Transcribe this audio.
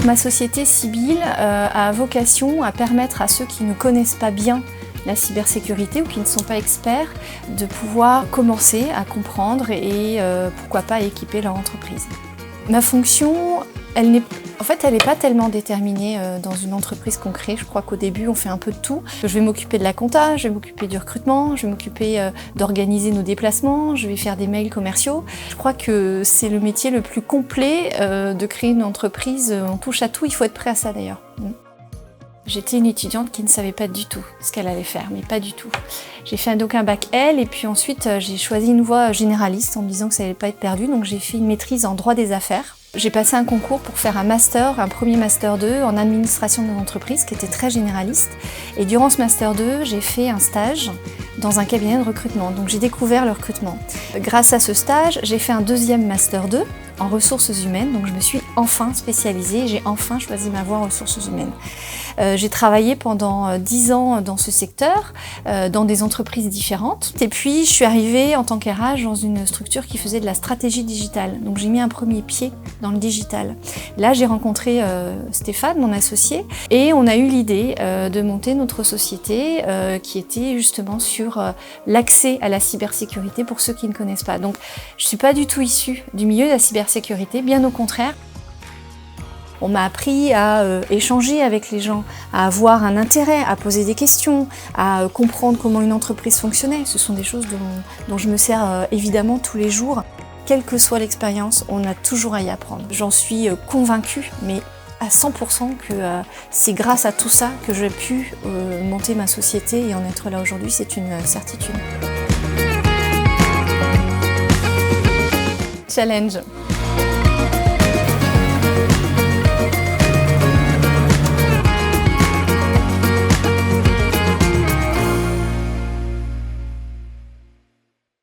Ma société Sibyl a vocation à permettre à ceux qui ne connaissent pas bien la cybersécurité ou qui ne sont pas experts de pouvoir commencer à comprendre et pourquoi pas équiper leur entreprise. Ma fonction, elle n'est pas tellement déterminée dans une entreprise qu'on crée. Je crois qu'au début, on fait un peu de tout. Je vais m'occuper de la compta, je vais m'occuper du recrutement, je vais m'occuper d'organiser nos déplacements, je vais faire des mails commerciaux. Je crois que c'est le métier le plus complet de créer une entreprise. On touche à tout, il faut être prêt à ça d'ailleurs. J'étais une étudiante qui ne savait pas du tout ce qu'elle allait faire, mais pas du tout. J'ai fait donc un bac L et puis ensuite j'ai choisi une voie généraliste en me disant que ça n'allait pas être perdu, donc j'ai fait une maîtrise en droit des affaires. J'ai passé un concours pour faire un premier master 2 en administration de l'entreprise qui était très généraliste. Et durant ce master 2, j'ai fait un stage dans un cabinet de recrutement, donc j'ai découvert le recrutement. Grâce à ce stage, j'ai fait un deuxième master 2 en ressources humaines, donc je me suis enfin spécialisée, j'ai enfin choisi ma voie en ressources humaines. J'ai travaillé pendant 10 ans dans ce secteur, dans des entreprises différentes. Et puis je suis arrivée en tant qu'RH dans une structure qui faisait de la stratégie digitale. Donc j'ai mis un premier pied dans le digital. Là j'ai rencontré Stéphane, mon associé, et on a eu l'idée de monter notre société qui était justement sur l'accès à la cybersécurité pour ceux qui ne connaissent pas. Donc je ne suis pas du tout issue du milieu de la cybersécurité, bien au contraire. On m'a appris à échanger avec les gens, à avoir un intérêt, à poser des questions, à comprendre comment une entreprise fonctionnait. Ce sont des choses dont je me sers évidemment tous les jours. Quelle que soit l'expérience, on a toujours à y apprendre. J'en suis convaincue, mais à 100% que c'est grâce à tout ça que j'ai pu monter ma société et en être là aujourd'hui, c'est une certitude. Challenge.